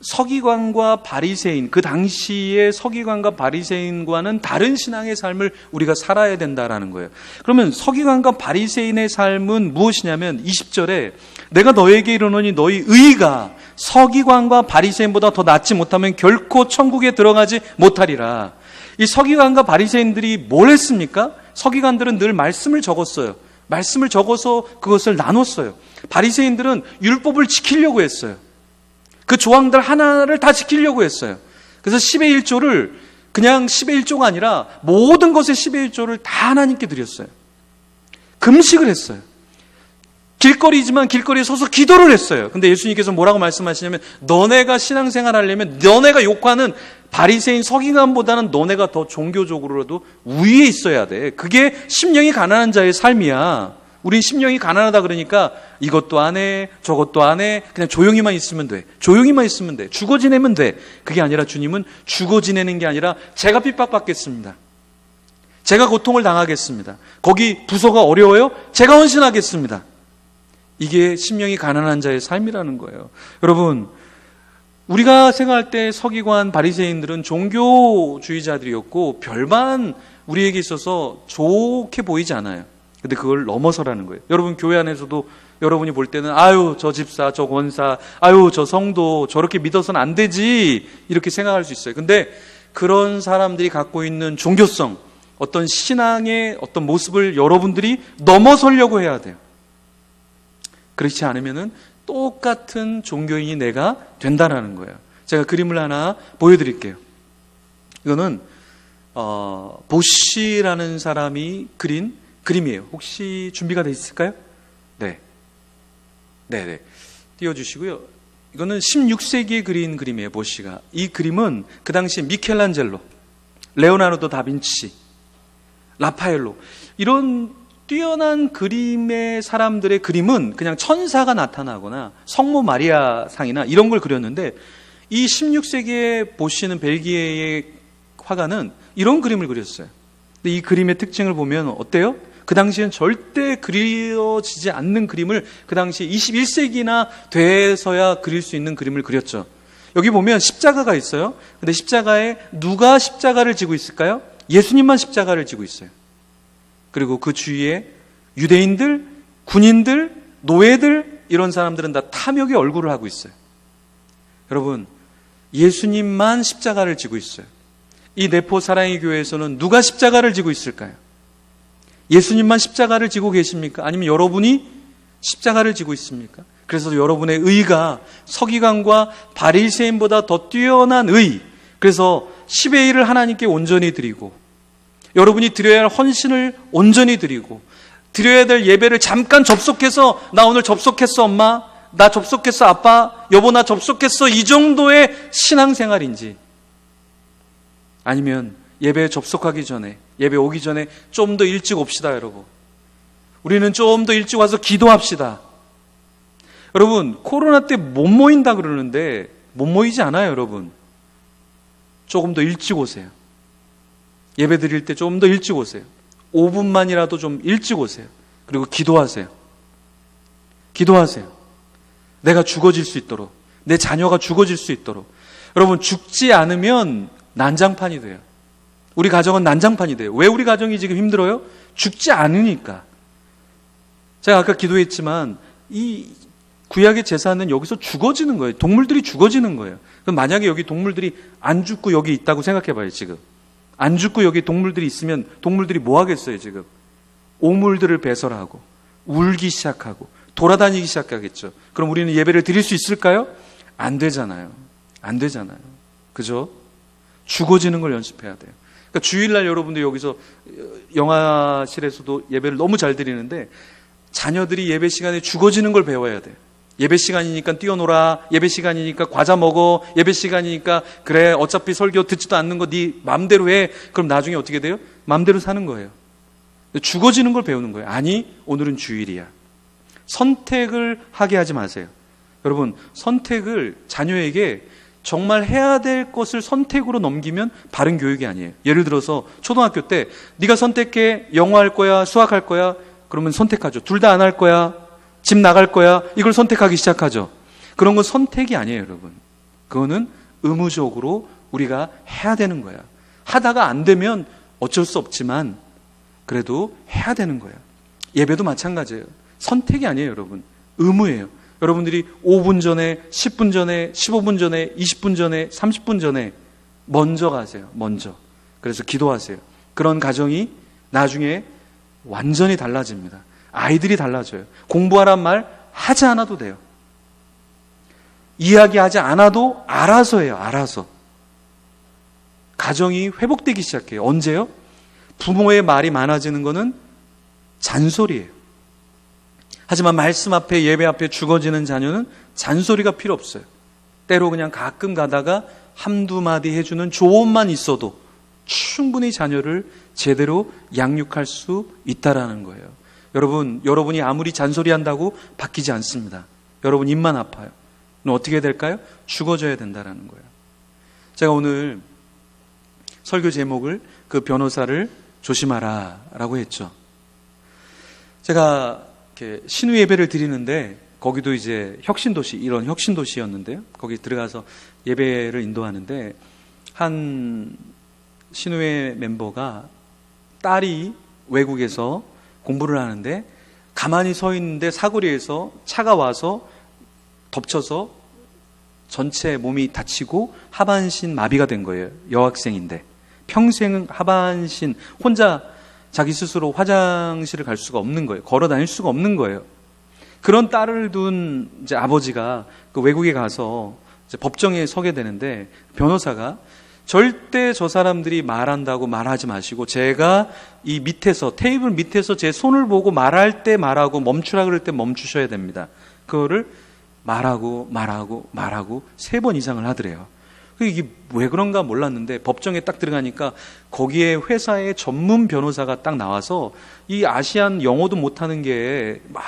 서기관과 바리새인, 그 당시의 서기관과 바리새인과는 다른 신앙의 삶을 우리가 살아야 된다라는 거예요. 그러면 서기관과 바리새인의 삶은 무엇이냐면 20절에 내가 너에게 이르노니 너희 의가 서기관과 바리새인보다 더 낫지 못하면 결코 천국에 들어가지 못하리라. 이 서기관과 바리새인들이 뭘 했습니까? 서기관들은 늘 말씀을 적었어요. 말씀을 적어서 그것을 나눴어요. 바리새인들은 율법을 지키려고 했어요. 그 조항들 하나를 다 지키려고 했어요. 그래서 10의 1조를 그냥 10의 1조가 아니라 모든 것의 10의 1조를 다 하나님께 드렸어요. 금식을 했어요. 길거리지만 길거리에 서서 기도를 했어요. 근데 예수님께서 뭐라고 말씀하시냐면 너네가 신앙생활 하려면 너네가 욕하는 바리새인 서기관보다는 너네가 더 종교적으로라도 위에 있어야 돼. 그게 심령이 가난한 자의 삶이야. 우린 심령이 가난하다 그러니까 이것도 안 해, 저것도 안 해, 그냥 조용히만 있으면 돼. 조용히만 있으면 돼. 죽어 지내면 돼. 그게 아니라 주님은 죽어 지내는 게 아니라 제가 핍박받겠습니다. 제가 고통을 당하겠습니다. 거기 부서가 어려워요? 제가 헌신하겠습니다. 이게 심령이 가난한 자의 삶이라는 거예요. 여러분, 우리가 생각할 때 서기관, 바리새인들은 종교주의자들이었고 별반 우리에게 있어서 좋게 보이지 않아요. 근데 그걸 넘어서라는 거예요. 여러분 교회 안에서도 여러분이 볼 때는 아유 저 집사, 저 권사, 아유 저 성도 저렇게 믿어서는 안 되지 이렇게 생각할 수 있어요. 근데 그런 사람들이 갖고 있는 종교성, 어떤 신앙의 어떤 모습을 여러분들이 넘어서려고 해야 돼요. 그렇지 않으면은 똑같은 종교인이 내가 된다라는 거예요. 제가 그림을 하나 보여드릴게요. 이거는 보시라는 사람이 그린 그림이에요. 혹시 준비가 돼 있을까요? 네. 띄워주시고요. 이거는 16세기에 그린 그림이에요. 보시가. 이 그림은 그 당시 미켈란젤로, 레오나르도 다빈치, 라파엘로 이런 뛰어난 그림의 사람들의 그림은 그냥 천사가 나타나거나 성모 마리아 상이나 이런 걸 그렸는데 이 16세기에 보시는 벨기에의 화가는 이런 그림을 그렸어요. 근데 이 그림의 특징을 보면 어때요? 그 당시엔 절대 그려지지 않는 그림을 그 당시 21세기나 돼서야 그릴 수 있는 그림을 그렸죠. 여기 보면 십자가가 있어요. 근데 십자가에 누가 십자가를 지고 있을까요? 예수님만 십자가를 지고 있어요. 그리고 그 주위에 유대인들, 군인들, 노예들 이런 사람들은 다 탐욕의 얼굴을 하고 있어요. 여러분, 예수님만 십자가를 지고 있어요. 이 내포 사랑의 교회에서는 누가 십자가를 지고 있을까요? 예수님만 십자가를 지고 계십니까? 아니면 여러분이 십자가를 지고 있습니까? 그래서 여러분의 의가 서기관과 바리새인보다 더 뛰어난 의, 그래서 10의 1을 하나님께 온전히 드리고 여러분이 드려야 할 헌신을 온전히 드리고 드려야 될 예배를 잠깐 접속해서 나 오늘 접속했어 엄마, 나 접속했어 아빠, 여보 나 접속했어 이 정도의 신앙생활인지 아니면 예배에 접속하기 전에 예배 오기 전에 좀 더 일찍 옵시다 여러분. 우리는 좀 더 일찍 와서 기도합시다. 여러분 코로나 때 못 모인다 그러는데 못 모이지 않아요 여러분. 조금 더 일찍 오세요. 예배 드릴 때 좀 더 일찍 오세요. 5분만이라도 좀 일찍 오세요. 그리고 기도하세요. 기도하세요. 내가 죽어질 수 있도록, 내 자녀가 죽어질 수 있도록. 여러분 죽지 않으면 난장판이 돼요. 우리 가정은 난장판이 돼요. 왜 우리 가정이 지금 힘들어요? 죽지 않으니까. 제가 아까 기도했지만 이 구약의 제사는 여기서 죽어지는 거예요. 동물들이 죽어지는 거예요. 그럼 만약에 여기 동물들이 안 죽고 여기 있다고 생각해 봐요. 지금 안 죽고 여기 동물들이 있으면 동물들이 뭐 하겠어요? 지금 오물들을 배설하고 울기 시작하고 돌아다니기 시작하겠죠. 그럼 우리는 예배를 드릴 수 있을까요? 안 되잖아요. 안 되잖아요. 그죠? 죽어지는 걸 연습해야 돼요. 그러니까 주일날 여러분들 여기서 영화실에서도 예배를 너무 잘 드리는데 자녀들이 예배 시간에 죽어지는 걸 배워야 돼요. 예배 시간이니까 뛰어놀아, 예배 시간이니까 과자 먹어, 예배 시간이니까 그래 어차피 설교 듣지도 않는 거 네 맘대로 해. 그럼 나중에 어떻게 돼요? 맘대로 사는 거예요. 죽어지는 걸 배우는 거예요. 아니, 오늘은 주일이야. 선택을 하게 하지 마세요. 여러분, 선택을 자녀에게 정말 해야 될 것을 선택으로 넘기면 바른 교육이 아니에요. 예를 들어서 초등학교 때 네가 선택해, 영어 할 거야, 수학 할 거야. 그러면 선택하죠. 둘 다 안 할 거야, 집 나갈 거야. 이걸 선택하기 시작하죠. 그런 건 선택이 아니에요, 여러분. 그거는 의무적으로 우리가 해야 되는 거야. 하다가 안 되면 어쩔 수 없지만 그래도 해야 되는 거예요. 예배도 마찬가지예요. 선택이 아니에요, 여러분. 의무예요. 여러분들이 5분 전에, 10분 전에, 15분 전에, 20분 전에, 30분 전에 먼저 가세요. 먼저. 그래서 기도하세요. 그런 가정이 나중에 완전히 달라집니다. 아이들이 달라져요. 공부하란 말 하지 않아도 돼요. 이야기하지 않아도 알아서 해요. 알아서. 가정이 회복되기 시작해요. 언제요? 부모의 말이 많아지는 것은 잔소리예요. 하지만 말씀 앞에, 예배 앞에 죽어지는 자녀는 잔소리가 필요 없어요. 때로 그냥 가끔 가다가 한두 마디 해주는 조언만 있어도 충분히 자녀를 제대로 양육할 수 있다라는 거예요. 여러분이 아무리 잔소리한다고 바뀌지 않습니다. 여러분 입만 아파요. 그럼 어떻게 될까요? 죽어져야 된다라는 거예요. 제가 오늘 설교 제목을 그 변호사를 조심하라 라고 했죠. 제가 이렇게 신우 예배를 드리는데 거기도 이제 혁신도시, 이런 혁신도시였는데요. 거기 들어가서 예배를 인도하는데 한 신우회 멤버가 딸이 외국에서 공부를 하는데 가만히 서 있는데 사거리에서 차가 와서 덮쳐서 전체 몸이 다치고 하반신 마비가 된 거예요. 여학생인데 평생 하반신 혼자 자기 스스로 화장실을 갈 수가 없는 거예요. 걸어 다닐 수가 없는 거예요. 그런 딸을 둔 이제 아버지가 그 외국에 가서 이제 법정에 서게 되는데 변호사가 절대 저 사람들이 말한다고 말하지 마시고 제가 이 밑에서 테이블 밑에서 제 손을 보고 말할 때 말하고 멈추라 그럴 때 멈추셔야 됩니다. 그거를 말하고 3번 이상을 하더래요. 이게 왜 그런가 몰랐는데 법정에 딱 들어가니까 거기에 회사의 전문 변호사가 딱 나와서 이 아시안 영어도 못하는 게 막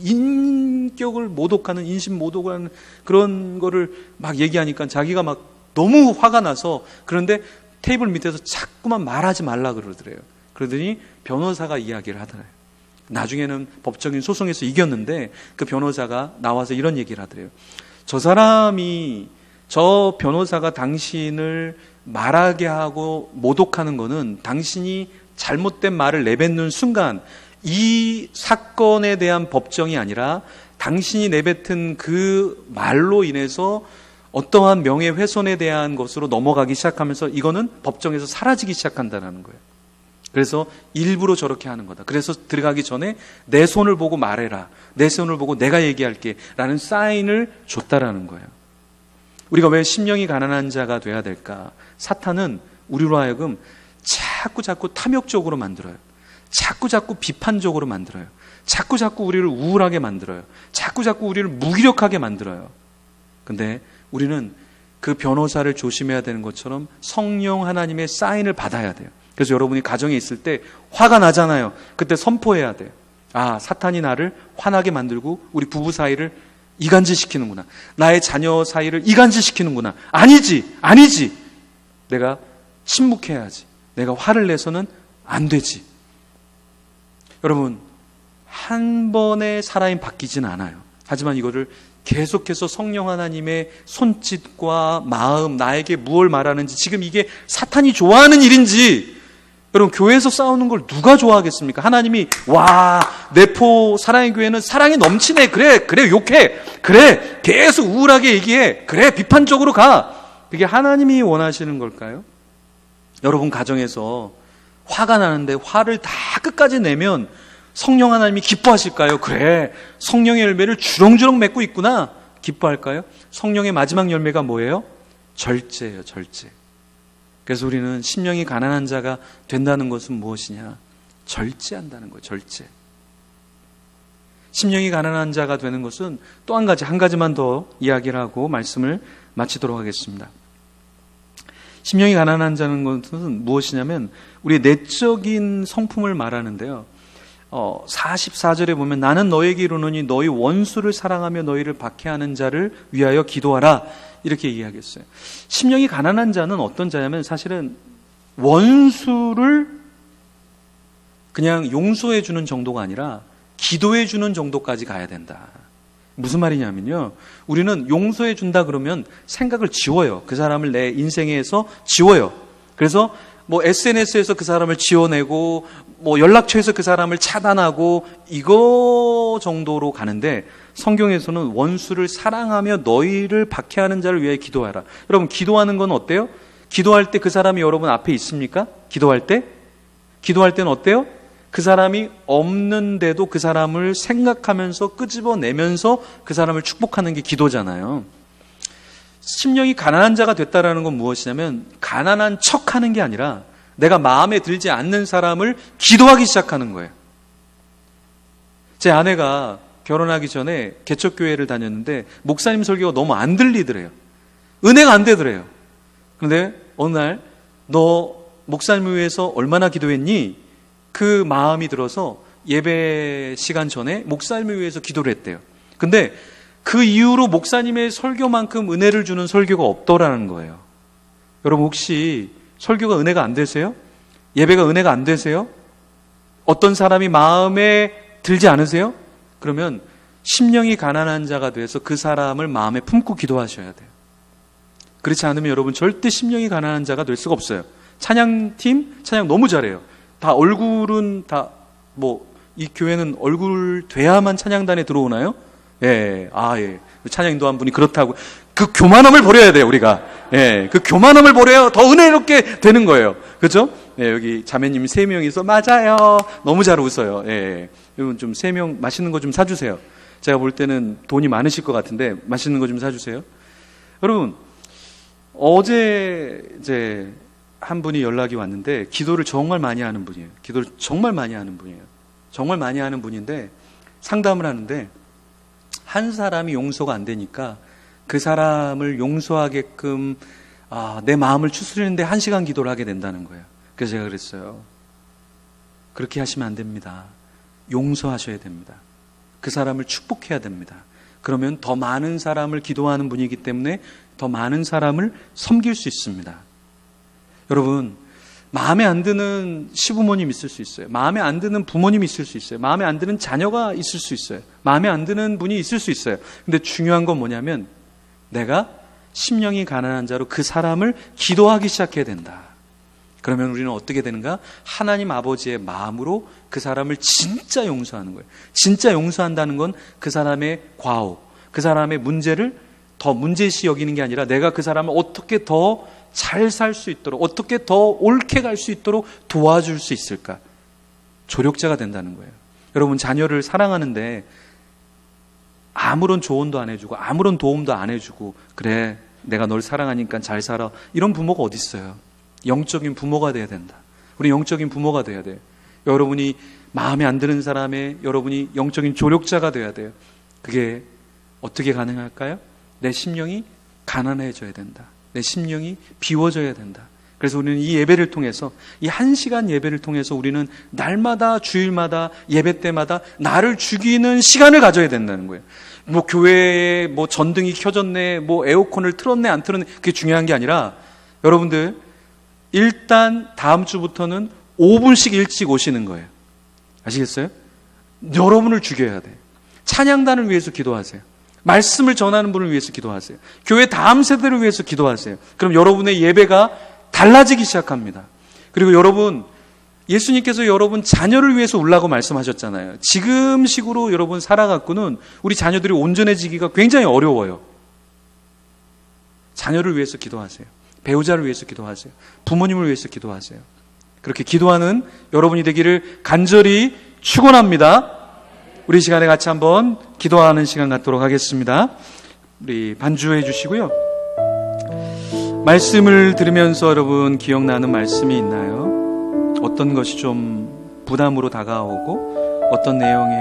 인격을 모독하는, 인신 모독하는 그런 거를 막 얘기하니까 자기가 막 너무 화가 나서, 그런데 테이블 밑에서 자꾸만 말하지 말라 그러더래요. 그러더니 변호사가 이야기를 하더래요. 나중에는 법적인 소송에서 이겼는데 그 변호사가 나와서 이런 얘기를 하더래요. 저 변호사가 당신을 말하게 하고 모독하는 거는 당신이 잘못된 말을 내뱉는 순간 이 사건에 대한 법정이 아니라 당신이 내뱉은 그 말로 인해서 어떠한 명예훼손에 대한 것으로 넘어가기 시작하면서 이거는 법정에서 사라지기 시작한다는 거예요. 그래서 일부러 저렇게 하는 거다. 그래서 들어가기 전에 내 손을 보고 말해라. 내 손을 보고 내가 얘기할게 라는 사인을 줬다라는 거예요. 우리가 왜 심령이 가난한 자가 돼야 될까? 사탄은 우리로 하여금 자꾸 탐욕적으로 만들어요. 자꾸 비판적으로 만들어요. 자꾸 우리를 우울하게 만들어요. 자꾸 우리를 무기력하게 만들어요. 근데 우리는 그 변호사를 조심해야 되는 것처럼 성령 하나님의 사인을 받아야 돼요. 그래서 여러분이 가정에 있을 때 화가 나잖아요. 그때 선포해야 돼요. 아, 사탄이 나를 화나게 만들고 우리 부부 사이를 이간질시키는구나. 나의 자녀 사이를 이간질시키는구나. 아니지. 내가 침묵해야지. 내가 화를 내서는 안 되지. 여러분, 한 번에 사람이 바뀌진 않아요. 하지만 이거를 계속해서 성령 하나님의 손짓과 마음, 나에게 무엇을 말하는지, 지금 이게 사탄이 좋아하는 일인지, 여러분, 교회에서 싸우는 걸 누가 좋아하겠습니까? 하나님이, 와, 내포 사랑의 교회는 사랑이 넘치네. 그래, 욕해. 그래, 계속 우울하게 얘기해. 그래, 비판적으로 가. 그게 하나님이 원하시는 걸까요? 여러분, 가정에서 화가 나는데 화를 다 끝까지 내면 성령 하나님이 기뻐하실까요? 그래, 성령의 열매를 주렁주렁 맺고 있구나. 기뻐할까요? 성령의 마지막 열매가 뭐예요? 절제예요, 절제. 그래서 우리는 심령이 가난한 자가 된다는 것은 무엇이냐? 절제한다는 거예요, 절제. 심령이 가난한 자가 되는 것은 또 한 가지만 더 이야기를 하고 말씀을 마치도록 하겠습니다. 심령이 가난한 자는 것은 무엇이냐면 우리의 내적인 성품을 말하는데요. 44절에 보면 나는 너에게 이르노니 너희 원수를 사랑하며 너희를 박해하는 자를 위하여 기도하라, 이렇게 이야기했어요. 심령이 가난한 자는 어떤 자냐면 사실은 원수를 그냥 용서해 주는 정도가 아니라 기도해 주는 정도까지 가야 된다. 무슨 말이냐면요, 우리는 용서해 준다 그러면 생각을 지워요. 그 사람을 내 인생에서 지워요. 그래서 뭐 SNS에서 그 사람을 지워내고 뭐 연락처에서 그 사람을 차단하고 이거 정도로 가는데, 성경에서는 원수를 사랑하며 너희를 박해하는 자를 위하여 기도하라. 여러분, 기도하는 건 어때요? 기도할 때 그 사람이 여러분 앞에 있습니까? 기도할 때는 어때요? 그 사람이 없는데도 그 사람을 생각하면서 끄집어내면서 그 사람을 축복하는 게 기도잖아요. 심령이 가난한 자가 됐다라는 건 무엇이냐면 가난한 척하는 게 아니라 내가 마음에 들지 않는 사람을 기도하기 시작하는 거예요. 제 아내가 결혼하기 전에 개척교회를 다녔는데 목사님 설교가 너무 안 들리더래요. 은혜가 안 되더래요. 그런데 어느 날 너 목사님을 위해서 얼마나 기도했니? 그 마음이 들어서 예배 시간 전에 목사님을 위해서 기도를 했대요. 근데 그 이후로 목사님의 설교만큼 은혜를 주는 설교가 없더라는 거예요. 여러분, 혹시 설교가 은혜가 안 되세요? 예배가 은혜가 안 되세요? 어떤 사람이 마음에 들지 않으세요? 그러면 심령이 가난한 자가 돼서 그 사람을 마음에 품고 기도하셔야 돼요. 그렇지 않으면 여러분 절대 심령이 가난한 자가 될 수가 없어요. 찬양팀 찬양 너무 잘해요. 다 얼굴은 다 이 교회는 얼굴 돼야만 찬양단에 들어오나요? 예, 예. 찬양 인도한 분이 그렇다고. 그 교만함을 버려야 돼요, 우리가. 예, 그 교만함을 버려야 더 은혜롭게 되는 거예요. 그죠? 예, 여기 자매님 3명이서 맞아요. 너무 잘 웃어요. 예. 여러분 좀 3명 맛있는 거 좀 사주세요. 제가 볼 때는 돈이 많으실 것 같은데 맛있는 거 좀 사주세요. 여러분, 어제 이제 한 분이 연락이 왔는데 기도를 정말 많이 하는 분이에요. 기도를 정말 많이 하는 분이에요. 정말 많이 하는 분인데 상담을 하는데 한 사람이 용서가 안 되니까 그 사람을 용서하게끔 내 마음을 추스리는데 1시간 기도를 하게 된다는 거예요. 그래서 제가 그랬어요. 그렇게 하시면 안 됩니다. 용서하셔야 됩니다. 그 사람을 축복해야 됩니다. 그러면 더 많은 사람을 기도하는 분이기 때문에 더 많은 사람을 섬길 수 있습니다. 여러분, 마음에 안 드는 시부모님 있을 수 있어요. 마음에 안 드는 부모님이 있을 수 있어요. 마음에 안 드는 자녀가 있을 수 있어요. 마음에 안 드는 분이 있을 수 있어요. 근데 중요한 건 뭐냐면 내가 심령이 가난한 자로 그 사람을 기도하기 시작해야 된다. 그러면 우리는 어떻게 되는가? 하나님 아버지의 마음으로 그 사람을 진짜 용서하는 거예요. 진짜 용서한다는 건 그 사람의 과오, 그 사람의 문제를 더 문제시 여기는 게 아니라 내가 그 사람을 어떻게 더 잘 살 수 있도록, 어떻게 더 옳게 갈 수 있도록 도와줄 수 있을까? 조력자가 된다는 거예요. 여러분, 자녀를 사랑하는데 아무런 조언도 안 해주고 아무런 도움도 안 해주고 그래, 내가 널 사랑하니까 잘 살아, 이런 부모가 어디 있어요? 영적인 부모가 돼야 된다. 우리 영적인 부모가 돼야 돼요. 여러분이 마음에 안 드는 사람의 여러분이 영적인 조력자가 돼야 돼요. 그게 어떻게 가능할까요? 내 심령이 가난해져야 된다. 내 심령이 비워져야 된다. 그래서 우리는 이 예배를 통해서, 이 1시간 예배를 통해서 우리는 날마다, 주일마다, 예배 때마다 나를 죽이는 시간을 가져야 된다는 거예요. 교회에 전등이 켜졌네, 에어컨을 틀었네, 안 틀었네, 그게 중요한 게 아니라 여러분들 일단 다음 주부터는 5분씩 일찍 오시는 거예요. 아시겠어요? 여러분을 죽여야 돼. 찬양단을 위해서 기도하세요. 말씀을 전하는 분을 위해서 기도하세요. 교회 다음 세대를 위해서 기도하세요. 그럼 여러분의 예배가 달라지기 시작합니다. 그리고 여러분, 예수님께서 여러분 자녀를 위해서 울라고 말씀하셨잖아요. 지금식으로 여러분 살아갖고는 우리 자녀들이 온전해지기가 굉장히 어려워요. 자녀를 위해서 기도하세요. 배우자를 위해서 기도하세요. 부모님을 위해서 기도하세요. 그렇게 기도하는 여러분이 되기를 간절히 축원합니다. 우리 시간에 같이 한번 기도하는 시간 갖도록 하겠습니다. 우리 반주해 주시고요. 말씀을 들으면서 여러분 기억나는 말씀이 있나요? 어떤 것이 좀 부담으로 다가오고 어떤 내용에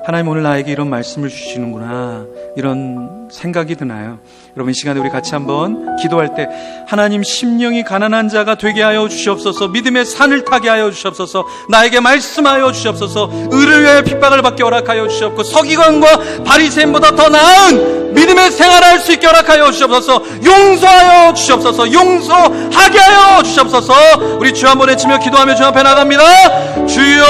하나님 오늘 나에게 이런 말씀을 주시는구나 이런 생각이 드나요? 여러분 이 시간에 우리 같이 한번 기도할 때 하나님 심령이 가난한 자가 되게 하여 주시옵소서. 믿음의 산을 타게 하여 주시옵소서. 나에게 말씀하여 주시옵소서. 의를 위하여 핍박을 받게 허락하여 주시옵고 서기관과 바리새인보다 더 나은 믿음의 생활을 할 수 있게 허락하여 주시옵소서. 용서하여 주시옵소서. 용서하게 하여 주시옵소서. 우리 주 한번 외치며 기도하며 주 앞에 나갑니다. 주여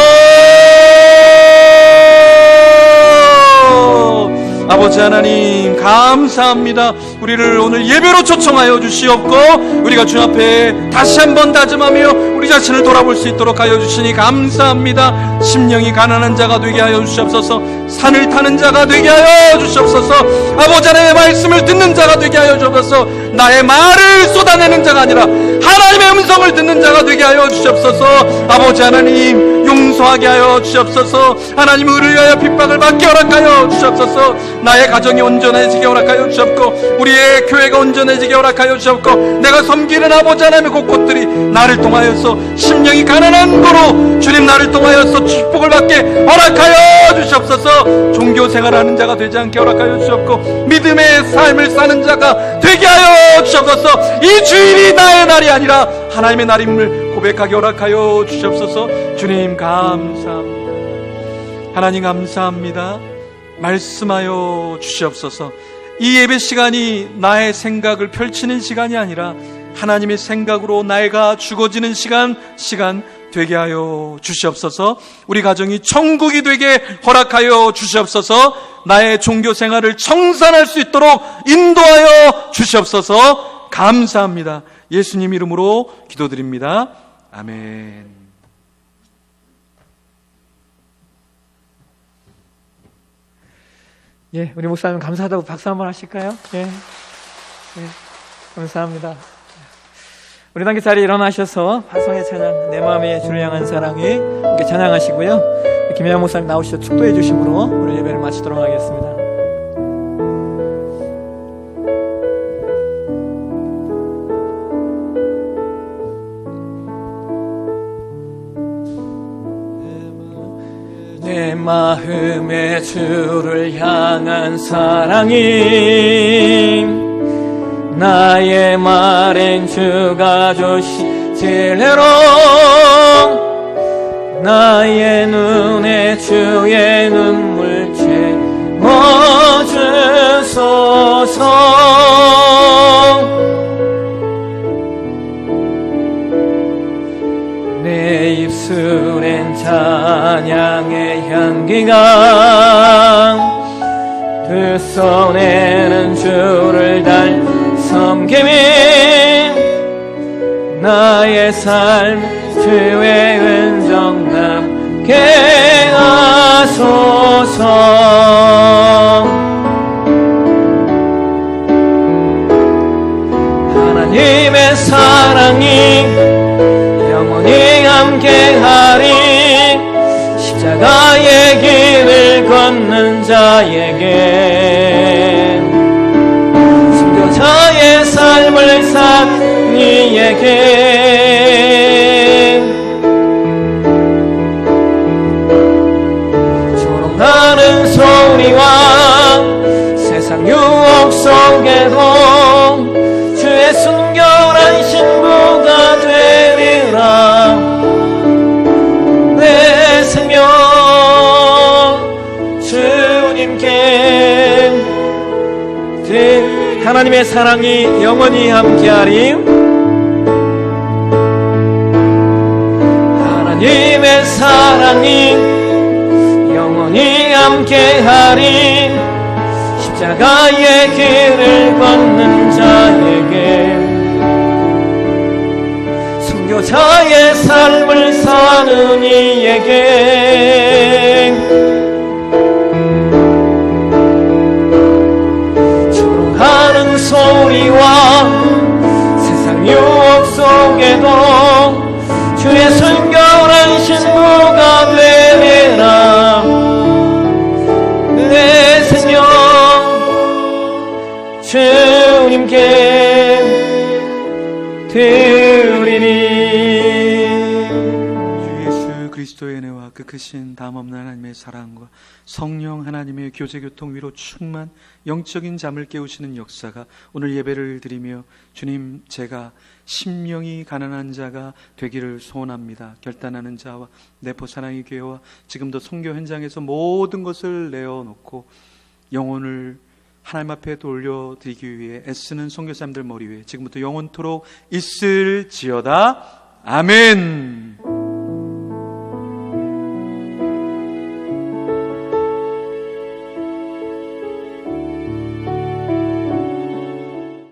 아버지 하나님 감사합니다. 우리를 오늘 예배로 초청하여 주시옵고 우리가 주 앞에 다시 한번 다짐하며 우리 자신을 돌아볼 수 있도록 하여 주시니 감사합니다. 심령이 가난한 자가 되게 하여 주시옵소서. 산을 타는 자가 되게 하여 주시옵소서. 아버지 하나님의 말씀을 듣는 자가 되게 하여 주옵소서. 나의 말을 쏟아내는 자가 아니라 하나님의 음성을 듣는 자가 되게 하여 주시옵소서. 아버지 하나님 용서하게 하여 주시옵소서. 하나님 의를 위하여 핍박을 받게 허락하여 주시옵소서. 나의 가정이 온전해지게 허락하여 주시옵고 우리의 교회가 온전해지게 허락하여 주시옵고 내가 섬기는 아버지 하나님의 곳곳들이 나를 통하여서 심령이 가난한 거로 주님 나를 통하여서 축복을 받게 허락하여 주시옵소서. 종교생활하는 자가 되지 않게 허락하여 주시옵고 믿음의 삶을 사는 자가 되게 하여 주시옵소서. 이 주일이 나의 날이 아니라 하나님의 날임을 고백하게 허락하여 주시옵소서. 주님 감사합니다. 하나님 감사합니다. 말씀하여 주시옵소서. 이 예배 시간이 나의 생각을 펼치는 시간이 아니라 하나님의 생각으로 나이가 죽어지는 시간 되게 하여 주시옵소서. 우리 가정이 천국이 되게 허락하여 주시옵소서. 나의 종교 생활을 청산할 수 있도록 인도하여 주시옵소서. 감사합니다. 예수님 이름으로 기도드립니다. 아멘. 예, 우리 목사님 감사하다고 박수 한번 하실까요? 예, 감사합니다. 우리 단기 자리에 일어나셔서 화성의 찬양 내 마음의 주를 향한 사랑이 이렇게 찬양하시고요. 김혜영 목사님 나오셔서 축도해 주심으로 우리 예배를 마치도록 하겠습니다. 내 마음의 주를 향한 사랑이 나의 말엔 주가 주시지래로 나의 눈에 주의 눈물 채워주소서. 내 입술엔 찬양의 향기가 두 손에는 주를 달 섬김이 나의 삶 주의 은정 남게 하소서. 하나님의 사랑이 영원히 함께하리. 십자가의 길을 걷는 자에게 순교자의 삶을 산 이에게 조롱하는 소리와 세상 유혹 속에도 주의 순결한 신부가 되리라. 내 생명 주님께 하나님의 사랑이 영원히 함께하리. 하나님의 사랑이 영원히 함께하리. 십자가의 길을 걷는 자에게, 순교자의 삶을 사는 이에게 조롱하는 소리와 세상 유혹 속에도 주의 순결한 신부가 되리라. 내 생명 주님께 드리니. 주 예수 그리스도의 은혜와 그 크신 다함없는 하나님의 사랑과 성령 하나님의 교제 교통 위로 충만 영적인 잠을 깨우시는 역사가 오늘 예배를 드리며 주님, 제가 심령이 가난한 자가 되기를 소원합니다. 결단하는 자와 내포 사랑의 교회와 지금도 선교 현장에서 모든 것을 내어놓고 영혼을 하나님 앞에 돌려드리기 위해 애쓰는 선교사님들 머리 위에 지금부터 영원토록 있을지어다. 아멘.